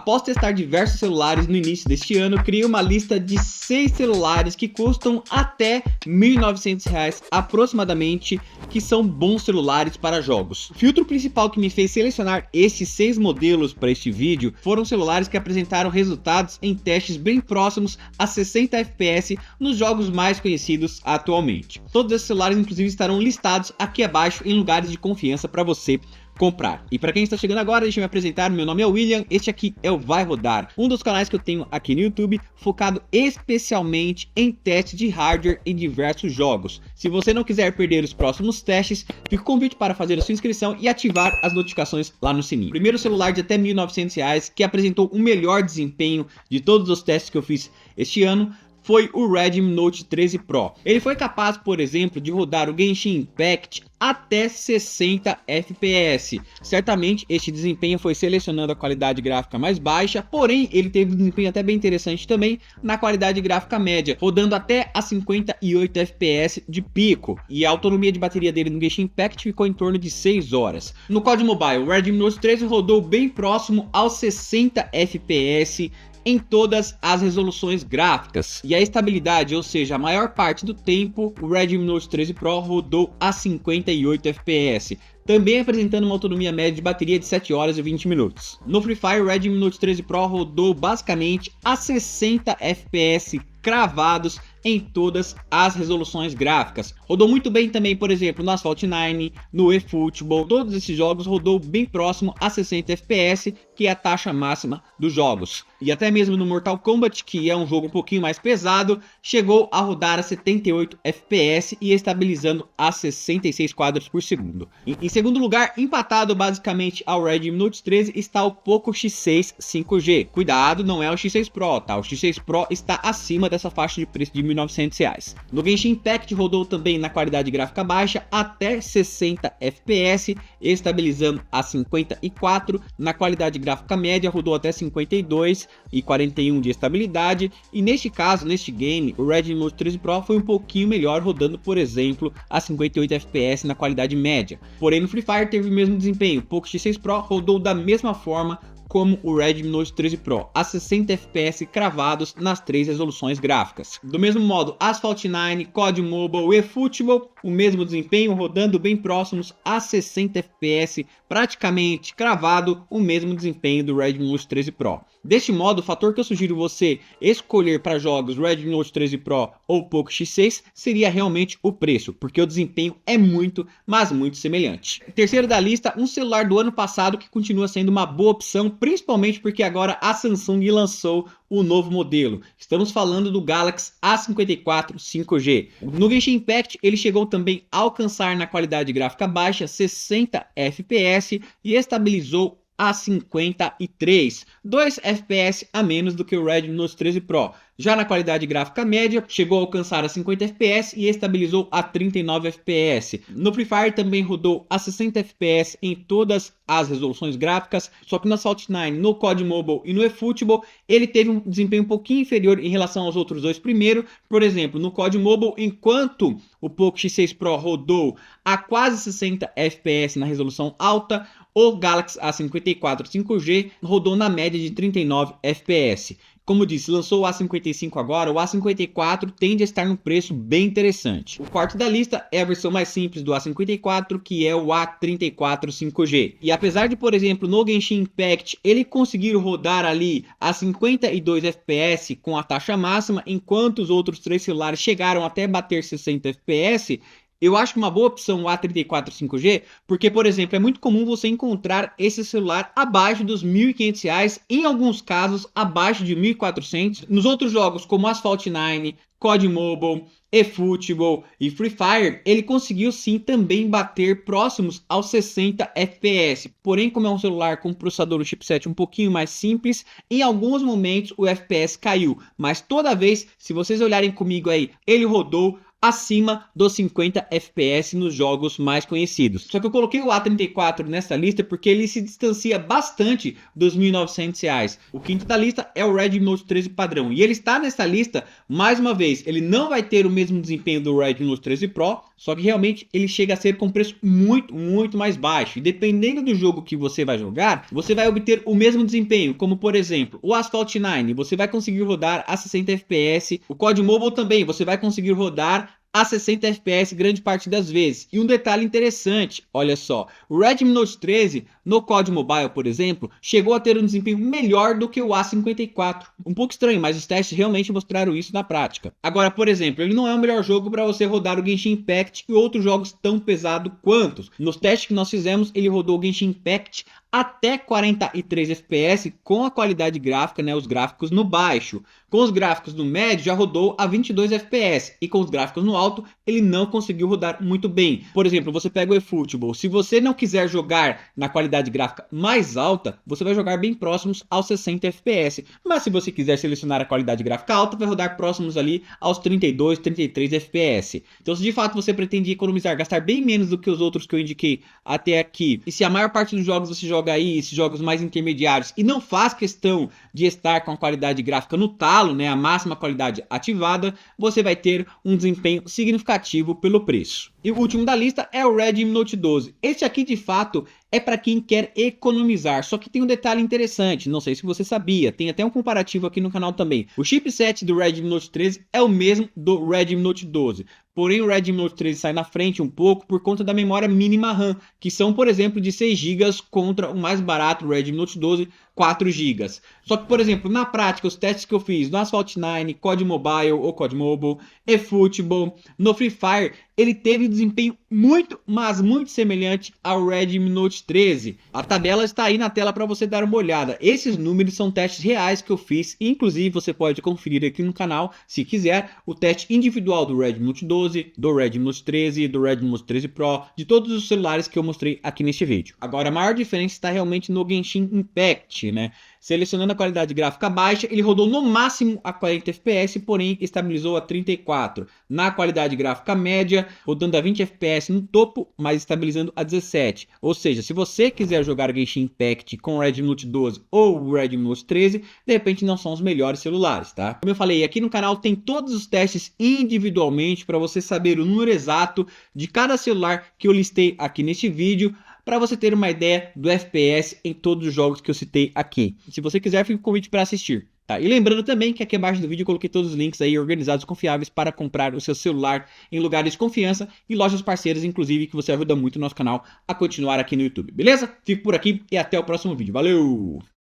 Após testar diversos celulares no início deste ano, criei uma lista de 6 celulares que custam até R$ 1.900 aproximadamente, que são bons celulares para jogos. O filtro principal que me fez selecionar estes 6 modelos para este vídeo foram celulares que apresentaram resultados em testes bem próximos a 60 FPS nos jogos mais conhecidos atualmente. Todos esses celulares inclusive estarão listados aqui abaixo em lugares de confiança para você comprar. E para quem está chegando agora, deixa eu me apresentar, meu nome é William, este aqui é o Vai Rodar, um dos canais que eu tenho aqui no YouTube, focado especialmente em testes de hardware em diversos jogos. Se você não quiser perder os próximos testes, fica o convite para fazer a sua inscrição e ativar as notificações lá no sininho. Primeiro celular de até R$ 1.900 que apresentou o melhor desempenho de todos os testes que eu fiz este ano foi o Redmi Note 13 Pro. Ele foi capaz, por exemplo, de rodar o Genshin Impact até 60 FPS. Certamente este desempenho foi selecionando a qualidade gráfica mais baixa, porém ele teve um desempenho até bem interessante também na qualidade gráfica média, rodando até a 58 FPS de pico, e a autonomia de bateria dele no Genshin Impact ficou em torno de 6 horas. No COD Mobile, o Redmi Note 13 rodou bem próximo aos 60 FPS em todas as resoluções gráficas, e a estabilidade, ou seja, a maior parte do tempo, o Redmi Note 13 Pro rodou a 58 FPS, também apresentando uma autonomia média de bateria de 7 horas e 20 minutos. No Free Fire, o Redmi Note 13 Pro rodou basicamente a 60 FPS cravados em todas as resoluções gráficas. Rodou muito bem também, por exemplo, no Asphalt 9, no eFootball, todos esses jogos rodou bem próximo a 60 FPS, que é a taxa máxima dos jogos. E até mesmo no Mortal Kombat, que é um jogo um pouquinho mais pesado, chegou a rodar a 78 FPS e estabilizando a 66 quadros por segundo. Em segundo lugar, empatado basicamente ao Redmi Note 13, está o Poco X6 5G. Cuidado, não é o X6 Pro, tá? O X6 Pro está acima dessa faixa de preço de R$ 1.900. No Genshin Impact rodou também na qualidade gráfica baixa até 60 FPS, estabilizando a 54. Na qualidade gráfica média rodou até 52 e 41 de estabilidade. E neste caso, neste game, o Redmi Note 13 Pro foi um pouquinho melhor, rodando, por exemplo, a 58 FPS na qualidade média. Porém, no Free Fire teve o mesmo desempenho. O Poco X6 Pro rodou da mesma forma como o Redmi Note 13 Pro, a 60 FPS cravados nas 3 resoluções gráficas. Do mesmo modo, Asphalt 9, COD Mobile e eFootball, o mesmo desempenho, rodando bem próximos a 60 FPS, praticamente cravado o mesmo desempenho do Redmi Note 13 Pro. Deste modo, o fator que eu sugiro você escolher para jogos Redmi Note 13 Pro ou Poco X6 seria realmente o preço, porque o desempenho é muito, mas muito semelhante. Terceiro da lista, um celular do ano passado que continua sendo uma boa opção, principalmente porque agora a Samsung lançou o novo modelo. Estamos falando do Galaxy A54 5G. No Genshin Impact ele chegou também a alcançar na qualidade gráfica baixa 60 FPS e estabilizou a 53, 2 FPS a menos do que o Redmi Note 13 Pro. Já na qualidade gráfica média, chegou a alcançar a 50 FPS e estabilizou a 39 FPS. No Free Fire também rodou a 60 FPS em todas as resoluções gráficas, só que no Asphalt 9, no COD Mobile e no eFootball, ele teve um desempenho um pouquinho inferior em relação aos outros dois primeiros. Por exemplo, no COD Mobile, enquanto o Poco X6 Pro rodou a quase 60 FPS na resolução alta, o Galaxy A54 5G rodou na média de 39 FPS. Como disse, lançou o A55 agora, o A54 tende a estar num preço bem interessante. O quarto da lista é a versão mais simples do A54, que é o A34 5G. E apesar de, por exemplo, no Genshin Impact, ele conseguir rodar ali a 52 FPS com a taxa máxima, enquanto os outros 3 celulares chegaram até bater 60 FPS, eu acho uma boa opção o A34 5G, porque, por exemplo, é muito comum você encontrar esse celular abaixo dos R$ 1.500, em alguns casos abaixo de R$ 1.400. Nos outros jogos, como Asphalt 9, COD Mobile, eFootball e Free Fire, ele conseguiu sim também bater próximos aos 60 FPS. Porém, como é um celular com processador chipset um pouquinho mais simples, em alguns momentos o FPS caiu. Mas toda vez, se vocês olharem comigo aí, ele rodou acima dos 50 FPS nos jogos mais conhecidos. Só que eu coloquei o A34 nessa lista porque ele se distancia bastante dos R$ 1.900. O quinto da lista é o Redmi Note 13 padrão, e ele está nessa lista, mais uma vez, ele não vai ter o mesmo desempenho do Redmi Note 13 Pro, só que realmente ele chega a ser com preço muito mais baixo, e dependendo do jogo que você vai jogar, você vai obter o mesmo desempenho, como por exemplo, o Asphalt 9, você vai conseguir rodar a 60 FPS, o COD Mobile também, você vai conseguir rodar a 60 FPS grande parte das vezes. E um detalhe interessante, olha só, o Redmi Note 13 no COD Mobile, por exemplo, chegou a ter um desempenho melhor do que o A54. Um pouco estranho, mas os testes realmente mostraram isso na prática. Agora, por exemplo, ele não é o melhor jogo para você rodar o Genshin Impact e outros jogos tão pesados quanto. Nos testes que nós fizemos, ele rodou o Genshin Impact até 43 FPS com a qualidade gráfica, né, os gráficos no baixo. Com os gráficos no médio já rodou a 22 FPS e com os gráficos no alto ele não conseguiu rodar muito bem. Por exemplo, você pega o eFootball, se você não quiser jogar na qualidade gráfica mais alta, você vai jogar bem próximos aos 60 FPS. Mas se você quiser selecionar a qualidade gráfica alta, vai rodar próximos ali aos 32, 33 FPS. Então se de fato você pretende economizar, gastar bem menos do que os outros que eu indiquei até aqui, e se a maior parte dos jogos você joga aí, esses jogos mais intermediários, e não faz questão de estar com a qualidade gráfica no talo, né, a máxima qualidade ativada, você vai ter um desempenho significativo pelo preço. E o último da lista é o Redmi Note 12. Esse aqui de fato é para quem quer economizar, só que tem um detalhe interessante, não sei se você sabia, tem até um comparativo aqui no canal também. O chipset do Redmi Note 13 é o mesmo do Redmi Note 12. Porém, o Redmi Note 13 sai na frente um pouco por conta da memória mínima RAM, que são, por exemplo, de 6 GB contra o mais barato, o Redmi Note 12, 4 GB. Só que, por exemplo, na prática, os testes que eu fiz no Asphalt 9, COD Mobile ou COD Mobile, eFootball, no Free Fire, ele teve desempenho muito, mas muito semelhante ao Redmi Note 13. A tabela está aí na tela para você dar uma olhada. Esses números são testes reais que eu fiz, e inclusive você pode conferir aqui no canal, se quiser, o teste individual do Redmi Note 12, do Redmi Note 13, do Redmi Note 13 Pro, de todos os celulares que eu mostrei aqui neste vídeo. Agora, a maior diferença está realmente no Genshin Impact, né? Selecionando a qualidade gráfica baixa, ele rodou no máximo a 40 FPS, porém estabilizou a 34. Na qualidade gráfica média, rodando a 20 FPS no topo, mas estabilizando a 17. Ou seja, se você quiser jogar Genshin Impact com o Redmi Note 12 ou o Redmi Note 13, de repente não são os melhores celulares, tá? Como eu falei, aqui no canal tem todos os testes individualmente para você saber o número exato de cada celular que eu listei aqui neste vídeo, para você ter uma ideia do FPS em todos os jogos que eu citei aqui. Se você quiser, fica o convite para assistir. Tá? E lembrando também que aqui abaixo do vídeo eu coloquei todos os links aí organizados e confiáveis para comprar o seu celular em lugares de confiança e lojas parceiras, inclusive, que você ajuda muito o nosso canal a continuar aqui no YouTube. Beleza? Fico por aqui e até o próximo vídeo. Valeu!